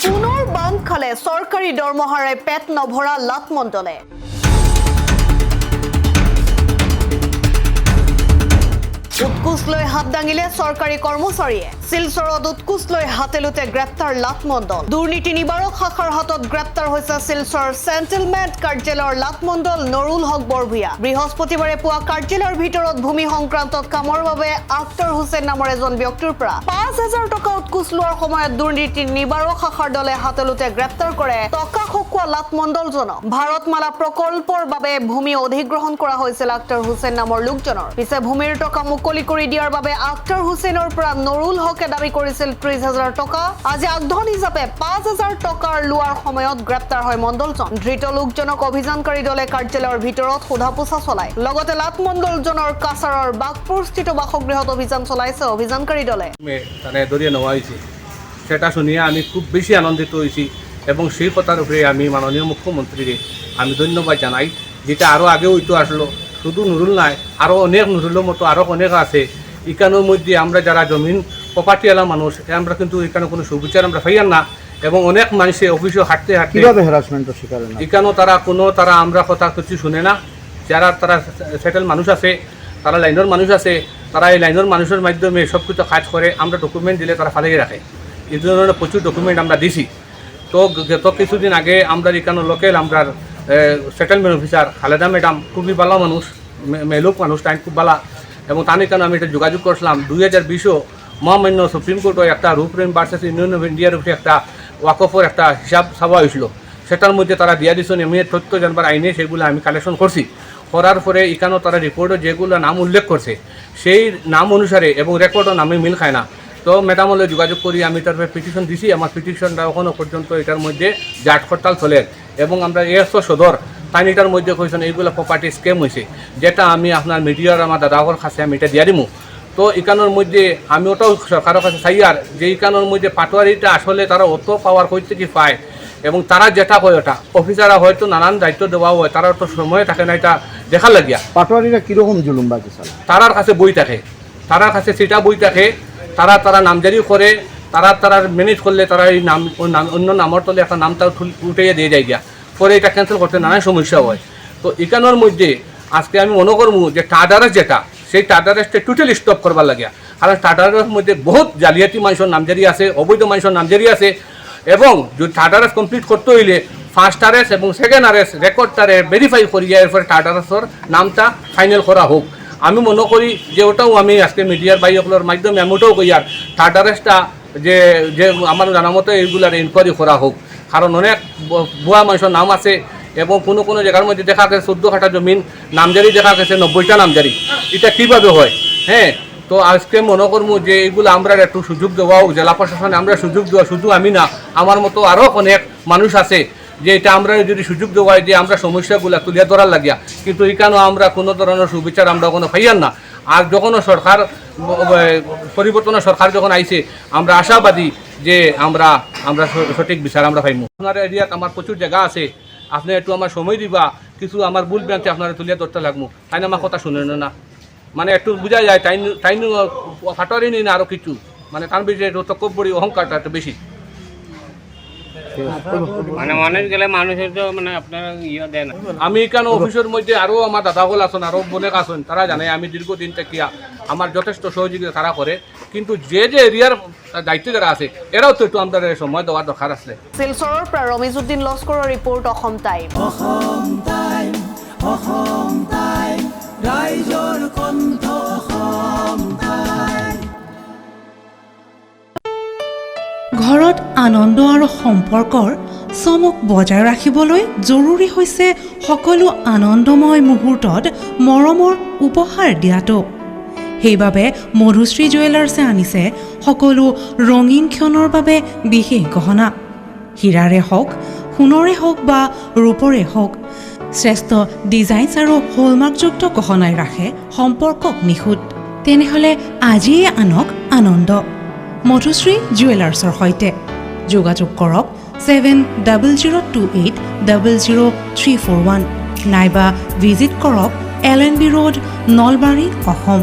পুনৰ বান্ধ খালে চৰকাৰী দৰমহাৰে পেট নভৰা লাটমণ্ডলে। উৎকোচ লৈ হাত দাঙিলে চৰকাৰী কৰ্মচাৰীয়ে। শিলচৰত উৎকোচ লৈ হাতেলোতে গ্ৰেপ্তাৰ লাটমণ্ডল। দুৰ্নীতি নিবাৰক শাখাৰ হাতত গ্ৰেপ্তাৰ হৈছে শিলচৰ চেণ্টেলমেণ্ট কাৰ্যালয়ৰ লাটমণ্ডল নৰুল হক বৰভূঞা। বৃহস্পতিবাৰে পুৱা কাৰ্যালয়ৰ ভিতৰত ভূমি সংক্ৰান্তত কামৰ বাবে আখতাৰ হুছেইন নামৰ এজন ব্যক্তিৰ পৰা ৫,০০০ টকা উৎকোচ লোৱাৰ সময়ত দুৰ্নীতি নিবাৰক শাখাৰ দলে হাতেলোতে গ্ৰেপ্তাৰ কৰে টকা খকুৱা লাটমণ্ডলজনক। ভাৰতমালা প্ৰকল্পৰ বাবে ভূমি অধিগ্ৰহণ কৰা হৈছিল আখতাৰ হুছেইন নামৰ লোকজনৰ। পিছে ভূমিৰ টকা মুকলি কৰি দিয়াৰ বাবে আখতাৰ হুছেইনৰ পৰা নৰুল হকে দাবী কৰিছিল ৩০,০০০ টকা। আজি আগধন হিচাপে ৫,০০০ টকাৰ লোৱাৰ সময়ত গ্ৰেপ্তাৰ হয় মণ্ডলজন। ধৃত লোকজনক অভিযানকাৰী দলে কাৰ্যালয়ৰ ভিতৰত সোধা পোছা চলায়। লগতে লাটমণ্ডলজনৰ কাছাৰৰ বাঘপুৰস্থিত বাসগৃহত অভিযান চলাইছে অভিযানকাৰী দলে। দরিয়ে নেওয়া হয়েছে সেটা শুনিয়ে আমি খুব বেশি আনন্দিত হয়েছি এবং সেই কথার উপরে আমি মাননীয় মুখ্যমন্ত্রীকে আমি ধন্যবাদ জানাই, যেটা আরও আগে হইতো আসলো। শুধু নুরুল নাই, আরও অনেক নুরুলের মতো আরও অনেক আছে। এখানের মধ্যে আমরা যারা জমিন প্রপার্টিওয়ালা মানুষ, আমরা কিন্তু এখানে কোনো সুবিচার আমরা পাইয়ার না এবং অনেক মানুষে অফিসে হাঁটতে হাঁটতে হ্যারাসমেন্টের শিকার হয়। এখানেও তারা আমরা কথা কিছু শুনে না। তারা সেটেল মানুষ আছে, তারা লাইনের মানুষ আছে, তারা এই লাইনের মানুষের মাধ্যমে সব কিছু কাজ করে। আমরা ডকুমেন্ট দিলে তারা ফালিয়ে রাখে। এই ধরনের প্রচুর ডকুমেন্ট আমরা দিছি। তো গত কিছুদিন আগে আমরা এখানে লোকাল আমরা সেটেলমেন্ট অফিসার খালেদা ম্যাডাম খুবই ভালো মানুষ, মেলুক মানুষ, টাইম খুব ভালো, এবং তার এখানে আমি এটা যোগাযোগ করছিলাম। 2020 মহামান্য সুপ্রিম কোর্টে একটা রুপরেম ভার্সেস ইউনিয়ন অফ ইন্ডিয়ার উপরে একটা ওয়াকফের একটা হিসাব চাওয়া হয়েছিল। সেটার মধ্যে তারা দিয়া দিচ্ছেন এমনি তথ্য জানবার আইনে, সেগুলো আমি কালেকশন করছি। করার পরে এখানেও তারা রিপোর্টে যেগুলো নাম উল্লেখ করছে সেই নাম অনুসারে এবং রেকর্ডও নামে মিল খায় না। তো ম্যাডাম হলে যোগাযোগ করি, আমি তারপরে পিটিশন দিছি। আমার পিটিশনটা এখনও পর্যন্ত এটার মধ্যে জাট হরতাল চলে এবং আমরা এসও সদর তাই এটার মধ্যে কইছেন এইগুলো প্রপার্টি স্ক্যাম হয়েছে, যেটা আমি আপনার মিডিয়ার আমার দাদাগর কাছে আমি এটা দিয়া দিমু। তো এখানোর মধ্যে আমি ওটাও সরকারের কাছে চাইয়ার যে এখানোর মধ্যে পাটোয়ারিটা আসলে তারা অত পাওয়ার করতে কি পায় এবং তারা যেটা কয় ওটা অফিসাররা হয়তো নানান দায়িত্ব দেওয়া হয়, তারা তো সময় থাকে না এটা দেখার লাগিয়া। পাটোয়ারিরা কীরকম জুলুম বাকি চালায়? তারার কাছে বই থাকে, তারার কাছে সেটা বই থাকে, তারা নামজারি করে, তারা ম্যানেজ করলে তারা এই নাম অন্য নামের তলে একটা নামটা উঠাইয়া দিয়ে যায় গিয়া, পরে এটা ক্যান্সেল করতে নানান সমস্যা হয়। তো এখানোর মধ্যে আজকে আমি মনে করবো যে টার্ডারেস যেটা, সেই টার্ডারেসটা টোটালি স্টপ করবার লাগিয়া। কারণ টার্ডারের মধ্যে বহুত জালিয়াতি মানুষের নামজারি আছে, অবৈধ মানুষের নামজারি আছে, এবং যদি টার্ডারেস কমপ্লিট করতে হইলে ফার্স্ট আরএস এবং সেকেন্ড আরএস রেকর্ডটারে ভেরিফাই করিয়া এরপরে টার্ডারেসর নামটা ফাইনাল করা হোক। আমি মনে করি যে ওটাও আমি আজকে মিডিয়ার বাইকগুলোর মাধ্যমে আমি ওটাও কই আর টার্ডারেসটা যে আমার জানা মতো এইগুলার ইনকোয়ারি করা হোক। কারণ অনেক ভুয়া মানুষের নাম আছে এবং কোনো জায়গার মধ্যে দেখা গেছে 14 কাঠা জমিন নামজারি, দেখা গেছে 90টা নামজারি। এটা কীভাবে হয়? হ্যাঁ, তো আজকে মনে করবো যে এইগুলো আমরা একটু সুযোগ দেওয়াও, জেলা প্রশাসনে আমরা সুযোগ দেওয়া, শুধু আমি না আমার মতো আরও অনেক মানুষ আছে যে এটা আমরা যদি সুযোগ দেওয়া যে আমরা সমস্যাগুলো তুলিয়া ধরার লাগিয়া, কিন্তু এখানেও আমরা কোনো ধরনের সুবিচার আমরা কোনো পাইয়ার না। আর যখনও সরকার পরিবর্তনের সরকার যখন আইছে, আমরা আশাবাদী যে আমরা সঠিক বিচার আমরা পাইব। আপনার এরিয়াত আমার প্রচুর জায়গা আছে, আপনি একটু আমার সময় দিবা, কিছু আমার ভুল ব্যাংকে আপনারা তুলিয়া ধরতে লাগবো, তাই না আমার কথা শুনেন না। মানে একটু বোঝা যায় টাইম ফাটারি নেই না আরও কিছু, মানে তার বেশি তকব্বরি অহংকারটা একটু বেশি। মানে মানুষ গেলে মানুষের তো মানে আপনারা ইয়ে দেন। আমি এখানে অফিসের মধ্যে আরও আমার দাদাগুলো আছেন, আরও অনেক আছেন, তারা জানে আমি দীর্ঘদিন থেকে আমার যথেষ্ট সহযোগিতা তারা করে। কিন্তু যে এরিয়ার দায়িত্ব যারা আছে এরাও তো একটু আমাদের সময় দেওয়ার দরকার আছে। শিলচৰৰ পৰা ৰমিজুদ্দিন লস্কৰৰ ৰিপৰ্ট, অসম টাইম। ৰাইজৰ কণ্ঠ, অসম টাইম। ঘৰত আনন্দ আৰু সম্পৰ্কৰ চমক বজাই ৰাখিবলৈ জৰুৰী হৈছে সকলো আনন্দময় মুহূৰ্তত মৰমৰ উপহাৰ দিয়াটো। সেইবাবে মধুশ্ৰী জুৱেলাৰ্ছে আনিছে সকলো ৰঙীন ক্ষণৰ বাবে বিশেষ গহনা। হীৰাৰে হওক, সোণৰে হওক বা ৰূপৰে হওক, শ্ৰেষ্ঠ ডিজাইনছ আৰু হলমাৰ্কযুক্ত গহনাই ৰাখে সম্পৰ্কক নিখুঁত। তেনেহ'লে আজিয়ে আনক আনন্দ মধুশ্ৰী জুৱেলাৰ্ছৰ সৈতে। যোগাযোগ কৰক 7028000341 নাইবা ভিজিট কৰক LNB ৰোড, নলবাৰী, অসম।